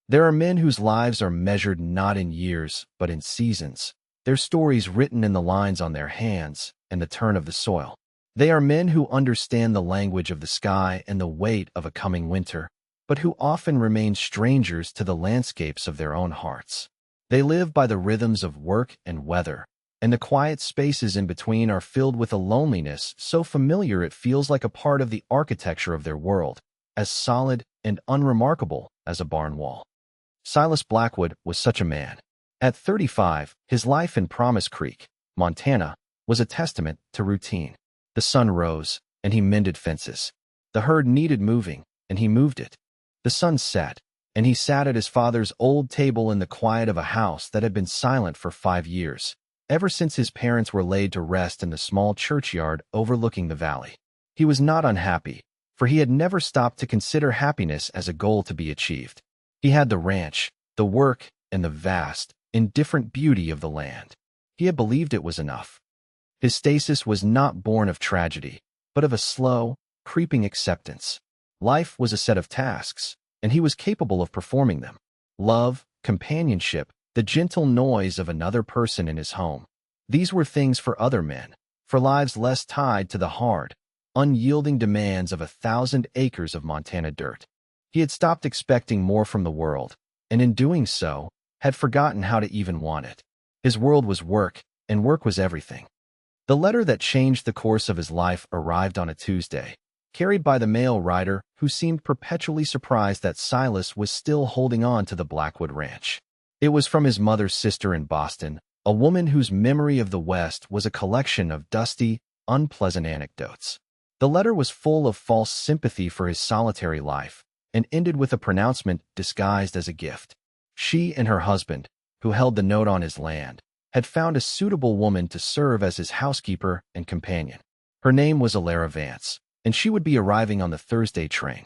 There are men whose lives are measured not in years, but in seasons, their stories written in the lines on their hands and the turn of the soil. They are men who understand the language of the sky and the weight of a coming winter, but who often remain strangers to the landscapes of their own hearts. They live by the rhythms of work and weather, and the quiet spaces in between are filled with a loneliness so familiar it feels like a part of the architecture of their world, as solid and unremarkable as a barn wall. Silas Blackwood was such a man. At 35, his life in Promise Creek, Montana, was a testament to routine. The sun rose, and he mended fences. The herd needed moving, and he moved it. The sun set, and he sat at his father's old table in the quiet of a house that had been silent for 5 years, ever since his parents were laid to rest in the small churchyard overlooking the valley. He was not unhappy, for he had never stopped to consider happiness as a goal to be achieved. He had the ranch, the work, and the vast, indifferent beauty of the land. He had believed it was enough. His stasis was not born of tragedy, but of a slow, creeping acceptance. Life was a set of tasks, and he was capable of performing them. Love, companionship, the gentle noise of another person in his home. These were things for other men, for lives less tied to the hard, unyielding demands of 1,000 acres of Montana dirt. He had stopped expecting more from the world, and in doing so, had forgotten how to even want it. His world was work, and work was everything. The letter that changed the course of his life arrived on a Tuesday, carried by the mail rider who seemed perpetually surprised that Silas was still holding on to the Blackwood Ranch. It was from his mother's sister in Boston, a woman whose memory of the West was a collection of dusty, unpleasant anecdotes. The letter was full of false sympathy for his solitary life, and ended with a pronouncement disguised as a gift. She and her husband, who held the note on his land, had found a suitable woman to serve as his housekeeper and companion. Her name was Alara Vance, and she would be arriving on the Thursday train.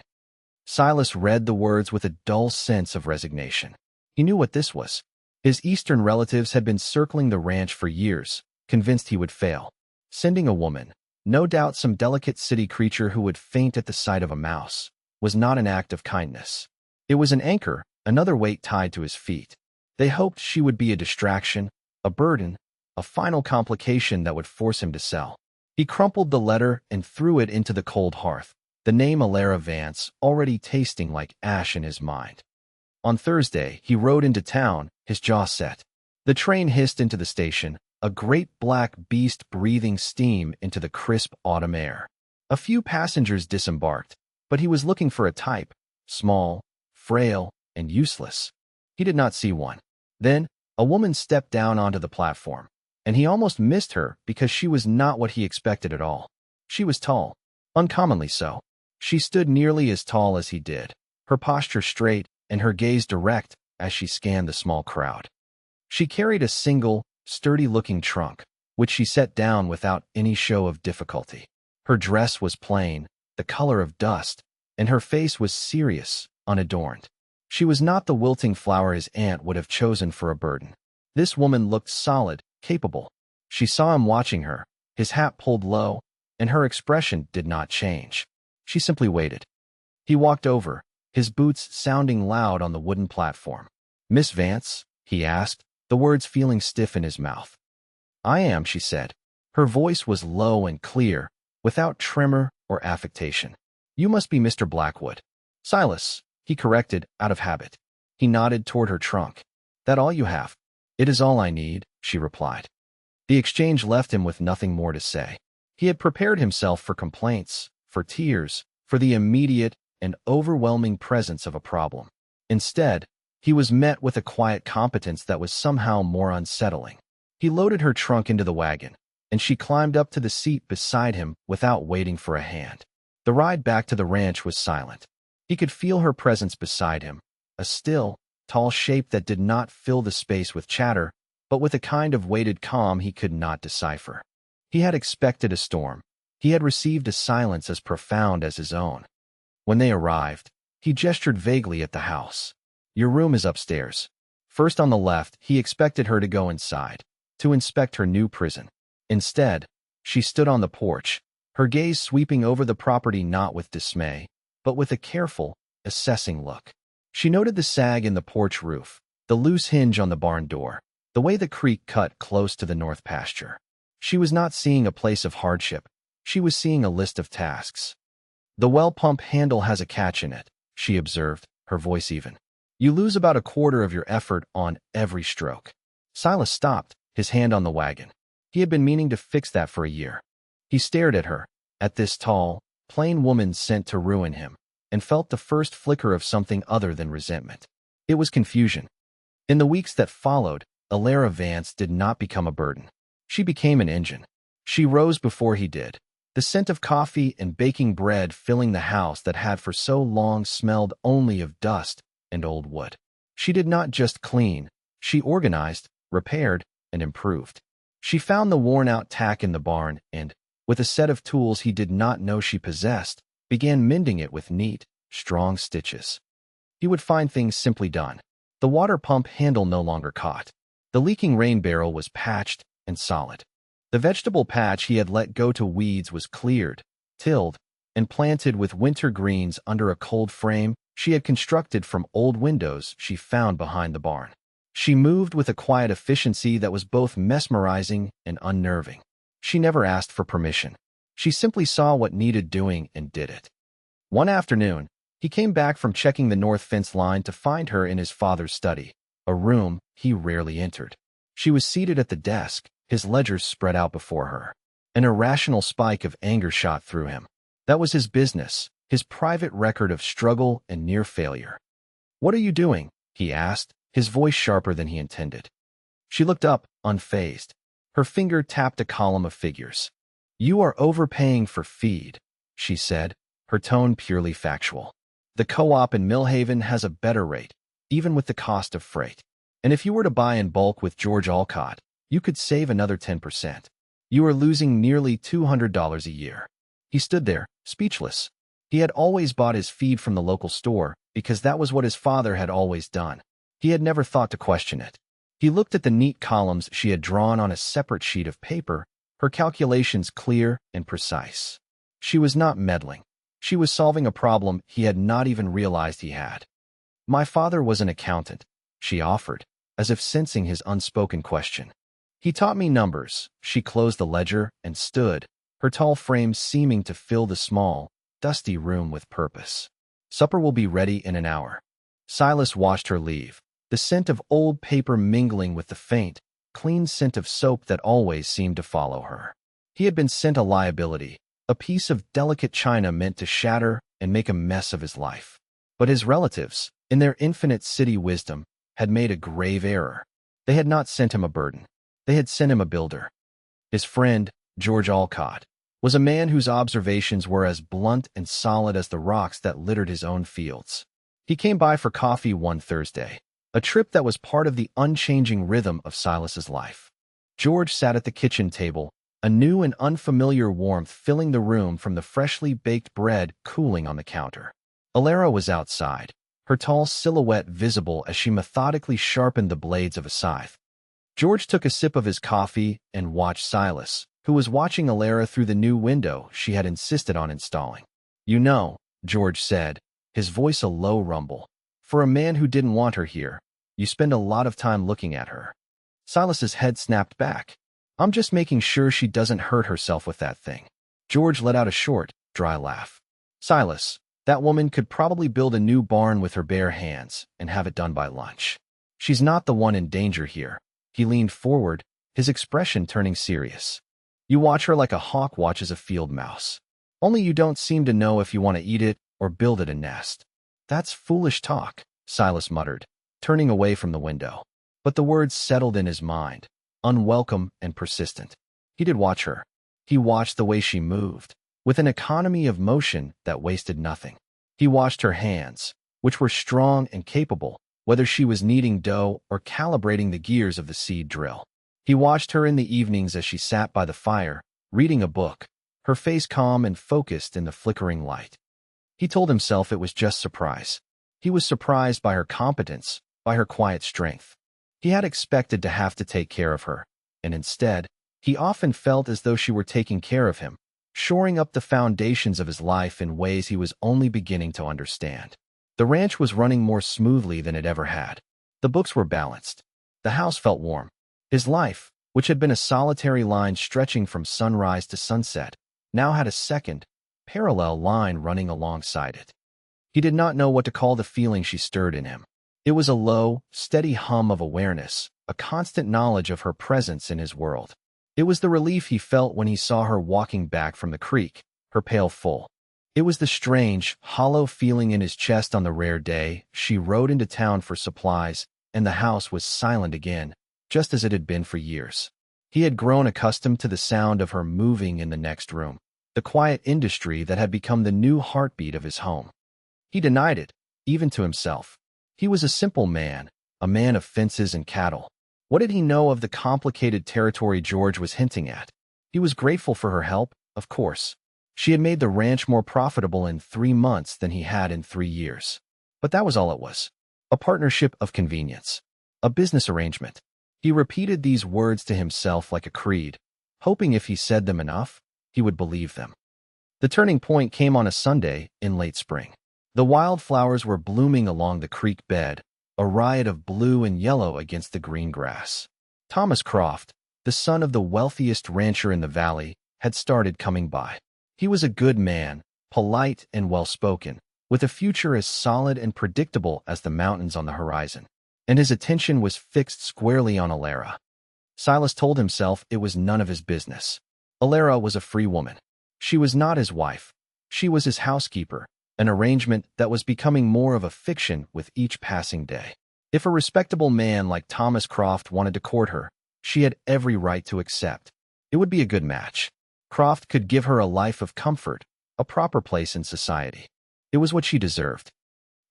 Silas read the words with a dull sense of resignation. He knew what this was. His eastern relatives had been circling the ranch for years, convinced he would fail. Sending a woman, no doubt some delicate city creature who would faint at the sight of a mouse, was not an act of kindness. It was an anchor, another weight tied to his feet. They hoped she would be a distraction, a burden, a final complication that would force him to sell. He crumpled the letter and threw it into the cold hearth, the name Alara Vance already tasting like ash in his mind. On Thursday, he rode into town, his jaw set. The train hissed into the station, a great black beast breathing steam into the crisp autumn air. A few passengers disembarked, but he was looking for a type, small, frail, and useless. He did not see one. Then, a woman stepped down onto the platform, and he almost missed her because she was not what he expected at all. She was tall, uncommonly so. She stood nearly as tall as he did, her posture straight and her gaze direct as she scanned the small crowd. She carried a single, sturdy-looking trunk, which she set down without any show of difficulty. Her dress was plain, the color of dust, and her face was serious, unadorned. She was not the wilting flower his aunt would have chosen for a burden. This woman looked solid, capable. She saw him watching her, his hat pulled low, and her expression did not change. She simply waited. He walked over, his boots sounding loud on the wooden platform. "Miss Vance?" he asked, the words feeling stiff in his mouth. "I am," she said. Her voice was low and clear, without tremor or affectation. "You must be Mr. Blackwood." "Silas," he corrected, out of habit. He nodded toward her trunk. "That all you have?" "It is all I need," she replied. The exchange left him with nothing more to say. He had prepared himself for complaints, for tears, for the immediate and overwhelming presence of a problem. Instead, he was met with a quiet competence that was somehow more unsettling. He loaded her trunk into the wagon, and she climbed up to the seat beside him without waiting for a hand. The ride back to the ranch was silent. He could feel her presence beside him, a still, tall shape that did not fill the space with chatter, but with a kind of weighted calm he could not decipher. He had expected a storm. He had received a silence as profound as his own. When they arrived, he gestured vaguely at the house. "Your room is upstairs." First on the left, he expected her to go inside, to inspect her new prison. Instead, she stood on the porch, her gaze sweeping over the property not with dismay, but with a careful, assessing look. She noted the sag in the porch roof, the loose hinge on the barn door, the way the creek cut close to the north pasture. She was not seeing a place of hardship. She was seeing a list of tasks. The well pump handle has a catch in it, she observed, her voice even. You lose about a quarter of your effort on every stroke. Silas stopped, his hand on the wagon. He had been meaning to fix that for a year. He stared at her, at this tall, plain woman sent to ruin him, and felt the first flicker of something other than resentment. It was confusion. In the weeks that followed, Alara Vance did not become a burden. She became an engine. She rose before he did, the scent of coffee and baking bread filling the house that had for so long smelled only of dust and old wood. She did not just clean, she organized, repaired, and improved. She found the worn-out tack in the barn and, with a set of tools he did not know she possessed, began mending it with neat, strong stitches. He would find things simply done. The water pump handle no longer caught. The leaking rain barrel was patched and solid. The vegetable patch he had let go to weeds was cleared, tilled, and planted with winter greens under a cold frame she had constructed from old windows she found behind the barn. She moved with a quiet efficiency that was both mesmerizing and unnerving. She never asked for permission. She simply saw what needed doing and did it. One afternoon, he came back from checking the north fence line to find her in his father's study, a room he rarely entered. She was seated at the desk, his ledgers spread out before her. An irrational spike of anger shot through him. That was his business, his private record of struggle and near failure. "What are you doing?" he asked, his voice sharper than he intended. She looked up, unfazed. Her finger tapped a column of figures. "You are overpaying for feed," she said, her tone purely factual. "The co-op in Millhaven has a better rate, even with the cost of freight. And if you were to buy in bulk with George Alcott, you could save another 10%. You are losing nearly $200 a year." He stood there, speechless. He had always bought his feed from the local store because that was what his father had always done. He had never thought to question it. He looked at the neat columns she had drawn on a separate sheet of paper, her calculations clear and precise. She was not meddling. She was solving a problem he had not even realized he had. "My father was an accountant," she offered, as if sensing his unspoken question. "He taught me numbers." She closed the ledger and stood, her tall frame seeming to fill the small, dusty room with purpose. "Supper will be ready in an hour." Silas watched her leave, the scent of old paper mingling with the faint, clean scent of soap that always seemed to follow her. He had been sent a liability, a piece of delicate china meant to shatter and make a mess of his life. But his relatives, in their infinite city wisdom, had made a grave error. They had not sent him a burden. They had sent him a builder. His friend, George Alcott, was a man whose observations were as blunt and solid as the rocks that littered his own fields. He came by for coffee one Thursday, a trip that was part of the unchanging rhythm of Silas's life. George sat at the kitchen table, a new and unfamiliar warmth filling the room from the freshly baked bread cooling on the counter. Alara was outside, her tall silhouette visible as she methodically sharpened the blades of a scythe. George took a sip of his coffee and watched Silas, who was watching Alara through the new window she had insisted on installing. "You know," George said, his voice a low rumble, "for a man who didn't want her here, you spend a lot of time looking at her." Silas's head snapped back. "I'm just making sure she doesn't hurt herself with that thing." George let out a short, dry laugh. "Silas, that woman could probably build a new barn with her bare hands and have it done by lunch. She's not the one in danger here." He leaned forward, his expression turning serious. "You watch her like a hawk watches a field mouse. Only you don't seem to know if you want to eat it or build it a nest." "That's foolish talk," Silas muttered, turning away from the window. But the words settled in his mind, unwelcome and persistent. He did watch her. He watched the way she moved, with an economy of motion that wasted nothing. He watched her hands, which were strong and capable, whether she was kneading dough or calibrating the gears of the seed drill. He watched her in the evenings as she sat by the fire, reading a book, her face calm and focused in the flickering light. He told himself it was just surprise. He was surprised by her competence, by her quiet strength. He had expected to have to take care of her, and instead, he often felt as though she were taking care of him, shoring up the foundations of his life in ways he was only beginning to understand. The ranch was running more smoothly than it ever had. The books were balanced. The house felt warm. His life, which had been a solitary line stretching from sunrise to sunset, now had a second, parallel line running alongside it. He did not know what to call the feeling she stirred in him. It was a low, steady hum of awareness, a constant knowledge of her presence in his world. It was the relief he felt when he saw her walking back from the creek, her pail full. It was the strange, hollow feeling in his chest on the rare day she rode into town for supplies, and the house was silent again, just as it had been for years. He had grown accustomed to the sound of her moving in the next room, the quiet industry that had become the new heartbeat of his home. He denied it, even to himself. He was a simple man, a man of fences and cattle. What did he know of the complicated territory George was hinting at? He was grateful for her help, of course. She had made the ranch more profitable in 3 months than he had in 3 years. But that was all it was. A partnership of convenience. A business arrangement. He repeated these words to himself like a creed, hoping if he said them enough, he would believe them. The turning point came on a Sunday in late spring. The wildflowers were blooming along the creek bed, a riot of blue and yellow against the green grass. Thomas Croft, the son of the wealthiest rancher in the valley, had started coming by. He was a good man, polite and well-spoken, with a future as solid and predictable as the mountains on the horizon, and his attention was fixed squarely on Alara. Silas told himself it was none of his business. Alara was a free woman. She was not his wife. She was his housekeeper, an arrangement that was becoming more of a fiction with each passing day. If a respectable man like Thomas Croft wanted to court her, she had every right to accept. It would be a good match. Croft could give her a life of comfort, a proper place in society. It was what she deserved.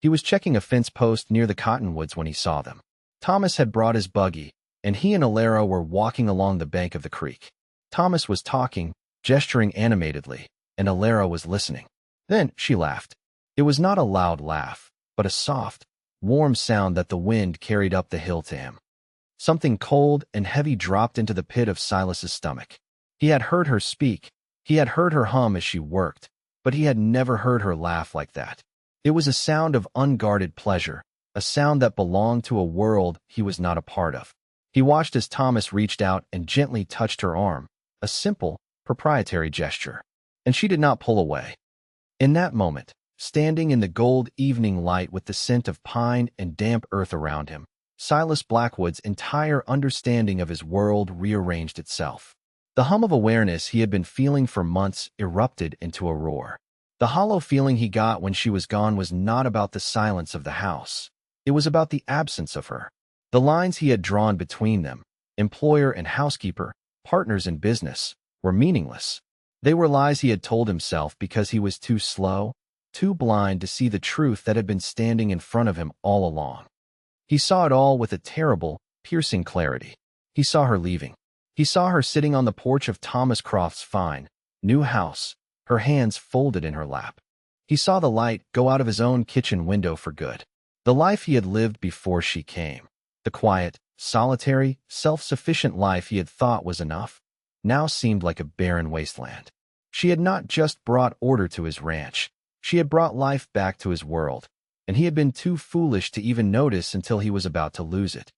He was checking a fence post near the cottonwoods when he saw them. Thomas had brought his buggy, and he and Alara were walking along the bank of the creek. Thomas was talking, gesturing animatedly, and Alara was listening. Then she laughed. It was not a loud laugh, but a soft, warm sound that the wind carried up the hill to him. Something cold and heavy dropped into the pit of Silas's stomach. He had heard her speak, he had heard her hum as she worked, but he had never heard her laugh like that. It was a sound of unguarded pleasure, a sound that belonged to a world he was not a part of. He watched as Thomas reached out and gently touched her arm, a simple, proprietary gesture, and she did not pull away. In that moment, standing in the gold evening light with the scent of pine and damp earth around him, Silas Blackwood's entire understanding of his world rearranged itself. The hum of awareness he had been feeling for months erupted into a roar. The hollow feeling he got when she was gone was not about the silence of the house. It was about the absence of her. The lines he had drawn between them, employer and housekeeper, partners in business, were meaningless. They were lies he had told himself because he was too slow, too blind to see the truth that had been standing in front of him all along. He saw it all with a terrible, piercing clarity. He saw her leaving. He saw her sitting on the porch of Thomas Croft's fine, new house, her hands folded in her lap. He saw the light go out of his own kitchen window for good. The life he had lived before she came, the quiet, solitary, self-sufficient life he had thought was enough, now seemed like a barren wasteland. She had not just brought order to his ranch, she had brought life back to his world, and he had been too foolish to even notice until he was about to lose it.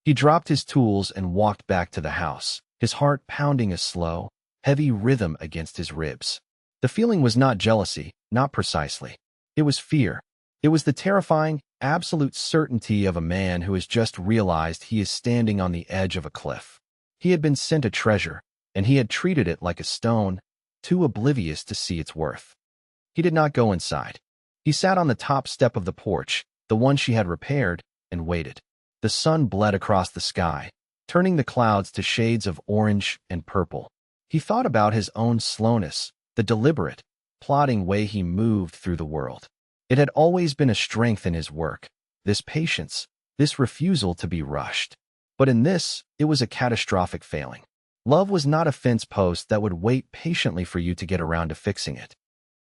He dropped his tools and walked back to the house, his heart pounding a slow, heavy rhythm against his ribs. The feeling was not jealousy, not precisely. It was fear. It was the terrifying, absolute certainty of a man who has just realized he is standing on the edge of a cliff. He had been sent a treasure, and he had treated it like a stone, too oblivious to see its worth. He did not go inside. He sat on the top step of the porch, the one she had repaired, and waited. The sun bled across the sky, turning the clouds to shades of orange and purple. He thought about his own slowness, the deliberate, plodding way he moved through the world. It had always been a strength in his work, this patience, this refusal to be rushed. But in this, it was a catastrophic failing. Love was not a fence post that would wait patiently for you to get around to fixing it.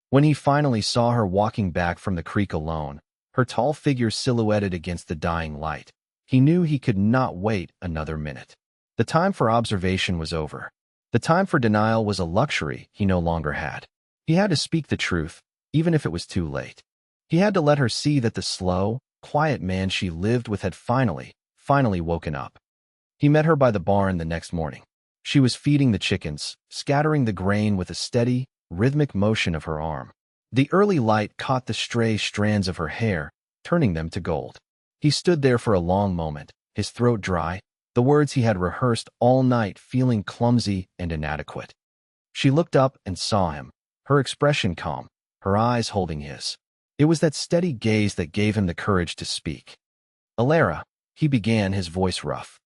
When he finally saw her walking back from the creek alone, her tall figure silhouetted against the dying light, he knew he could not wait another minute. The time for observation was over. The time for denial was a luxury he no longer had. He had to speak the truth, even if it was too late. He had to let her see that the slow, quiet man she lived with had finally woken up. He met her by the barn the next morning. She was feeding the chickens, scattering the grain with a steady, rhythmic motion of her arm. The early light caught the stray strands of her hair, turning them to gold. He stood there for a long moment, his throat dry, the words he had rehearsed all night feeling clumsy and inadequate. She looked up and saw him, her expression calm, her eyes holding his. It was that steady gaze that gave him the courage to speak. "Alara," he began, his voice rough.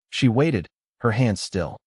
She waited, her hands still.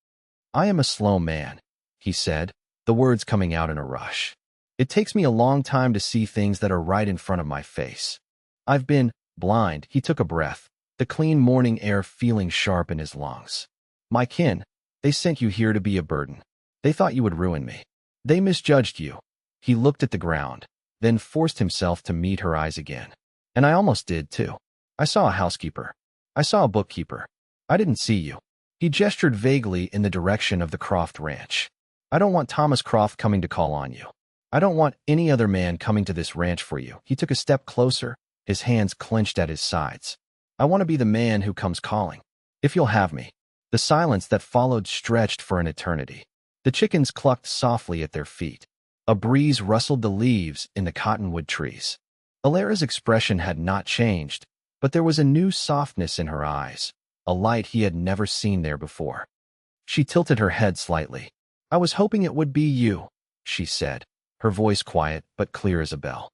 "I am a slow man," he said, the words coming out in a rush. "It takes me a long time to see things that are right in front of my face. I've been blind." He took a breath, the clean morning air feeling sharp in his lungs. "My kin, they sent you here to be a burden. They thought you would ruin me. They misjudged you." He looked at the ground, then forced himself to meet her eyes again. "And I almost did, too. I saw a housekeeper. I saw a bookkeeper. I didn't see you." He gestured vaguely in the direction of the Croft ranch. "I don't want Thomas Croft coming to call on you. I don't want any other man coming to this ranch for you." He took a step closer, his hands clenched at his sides. "I want to be the man who comes calling. If you'll have me." The silence that followed stretched for an eternity. The chickens clucked softly at their feet. A breeze rustled the leaves in the cottonwood trees. Alara's expression had not changed, but there was a new softness in her eyes, a light he had never seen there before. She tilted her head slightly. "I was hoping it would be you," she said, her voice quiet but clear as a bell.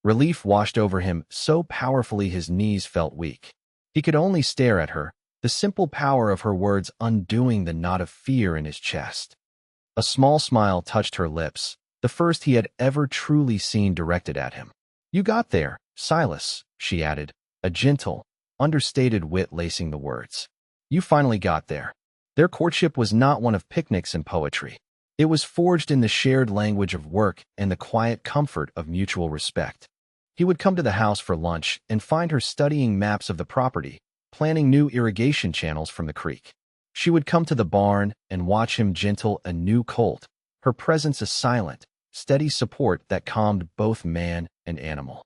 Relief washed over him so powerfully his knees felt weak. He could only stare at her, the simple power of her words undoing the knot of fear in his chest. A small smile touched her lips, the first he had ever truly seen directed at him. "You got there, Silas," she added, a gentle, understated wit lacing the words. "You finally got there." Their courtship was not one of picnics and poetry. It was forged in the shared language of work and the quiet comfort of mutual respect. He would come to the house for lunch and find her studying maps of the property, planning new irrigation channels from the creek. She would come to the barn and watch him gentle a new colt, her presence a silent, steady support that calmed both man and animal.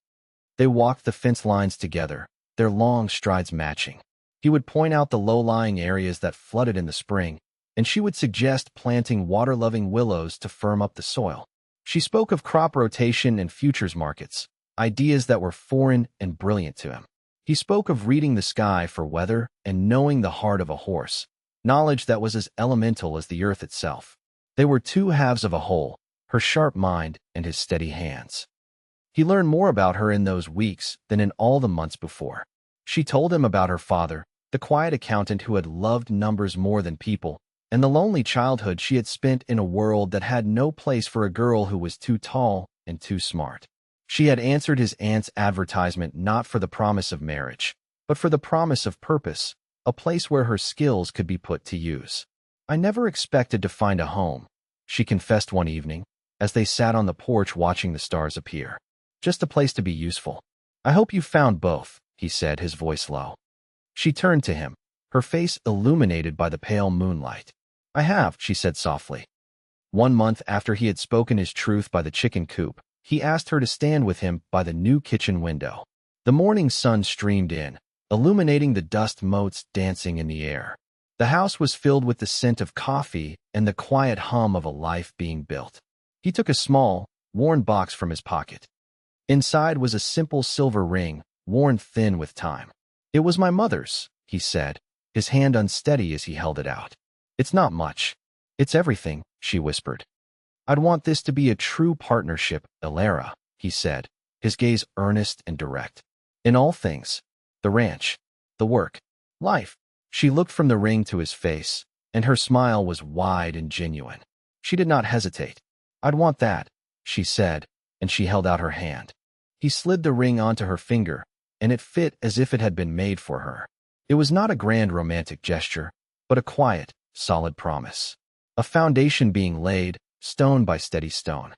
They walked the fence lines together, their long strides matching. He would point out the low-lying areas that flooded in the spring, and she would suggest planting water-loving willows to firm up the soil. She spoke of crop rotation and futures markets, ideas that were foreign and brilliant to him. He spoke of reading the sky for weather and knowing the heart of a horse, knowledge that was as elemental as the earth itself. They were two halves of a whole, her sharp mind and his steady hands. He learned more about her in those weeks than in all the months before. She told him about her father, the quiet accountant who had loved numbers more than people, and the lonely childhood she had spent in a world that had no place for a girl who was too tall and too smart. She had answered his aunt's advertisement not for the promise of marriage, but for the promise of purpose, a place where her skills could be put to use. "I never expected to find a home," she confessed one evening, as they sat on the porch watching the stars appear. "Just a place to be useful." "I hope you found both," he said, his voice low. She turned to him, her face illuminated by the pale moonlight. "I have," she said softly. 1 month after he had spoken his truth by the chicken coop, he asked her to stand with him by the new kitchen window. The morning sun streamed in, illuminating the dust motes dancing in the air. The house was filled with the scent of coffee and the quiet hum of a life being built. He took a small, worn box from his pocket. Inside was a simple silver ring, worn thin with time. "It was my mother's," he said, his hand unsteady as he held it out. "It's not much. It's everything," she whispered. "I'd want this to be a true partnership, Alara," he said, his gaze earnest and direct. "In all things. The ranch, the work, life." She looked from the ring to his face, and her smile was wide and genuine. She did not hesitate. "I'd want that," she said, and she held out her hand. He slid the ring onto her finger, and it fit as if it had been made for her. It was not a grand romantic gesture, but a quiet, solid promise. A foundation being laid, stone by steady stone.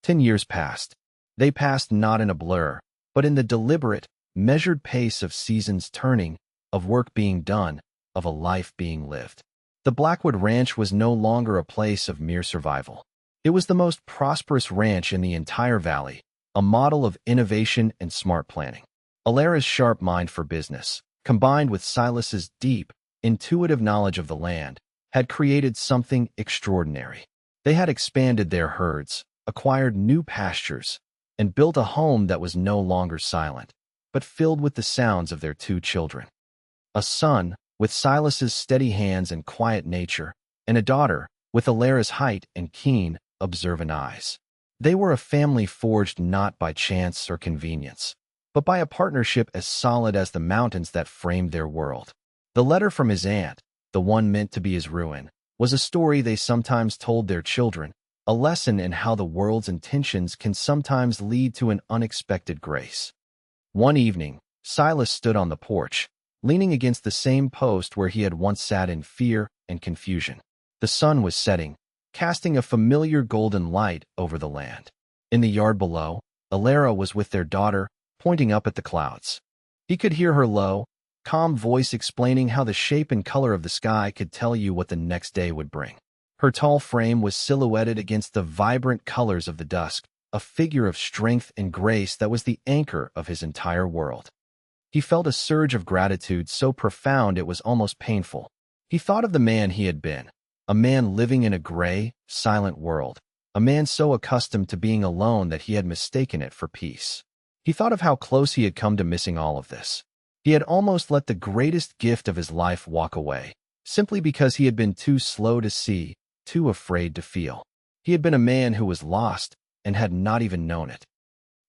10 years passed. They passed not in a blur, but in the deliberate, measured pace of seasons turning, of work being done, of a life being lived. The Blackwood Ranch was no longer a place of mere survival. It was the most prosperous ranch in the entire valley, a model of innovation and smart planning. Alara's sharp mind for business, combined with Silas's deep, intuitive knowledge of the land, had created something extraordinary. They had expanded their herds, acquired new pastures, and built a home that was no longer silent, but filled with the sounds of their two children. A son, with Silas's steady hands and quiet nature, and a daughter, with Alara's height and keen, observant eyes. They were a family forged not by chance or convenience, but by a partnership as solid as the mountains that framed their world. The letter from his aunt, the one meant to be his ruin, was a story they sometimes told their children, a lesson in how the world's intentions can sometimes lead to an unexpected grace. One evening, Silas stood on the porch, leaning against the same post where he had once sat in fear and confusion. The sun was setting, casting a familiar golden light over the land. In the yard below, Alara was with their daughter, pointing up at the clouds. He could hear her low, calm voice explaining how the shape and color of the sky could tell you what the next day would bring. Her tall frame was silhouetted against the vibrant colors of the dusk, a figure of strength and grace that was the anchor of his entire world. He felt a surge of gratitude so profound it was almost painful. He thought of the man he had been, a man living in a gray, silent world, a man so accustomed to being alone that he had mistaken it for peace. He thought of how close he had come to missing all of this. He had almost let the greatest gift of his life walk away, simply because he had been too slow to see, too afraid to feel. He had been a man who was lost and had not even known it.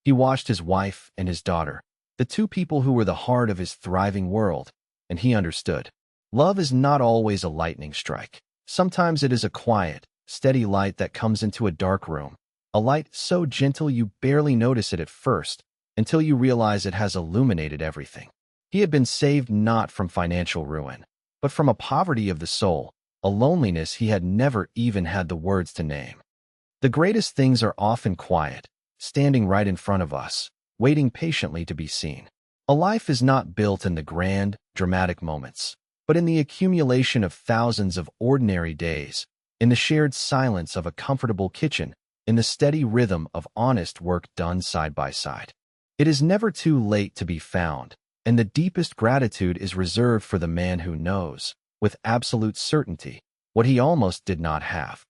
He watched his wife and his daughter, the two people who were the heart of his thriving world, and he understood. Love is not always a lightning strike. Sometimes it is a quiet, steady light that comes into a dark room, a light so gentle you barely notice it at first, until you realize it has illuminated everything. He had been saved not from financial ruin, but from a poverty of the soul, a loneliness he had never even had the words to name. The greatest things are often quiet, standing right in front of us, waiting patiently to be seen. A life is not built in the grand, dramatic moments, but in the accumulation of thousands of ordinary days, in the shared silence of a comfortable kitchen, in the steady rhythm of honest work done side by side. It is never too late to be found, and the deepest gratitude is reserved for the man who knows, with absolute certainty, what he almost did not have.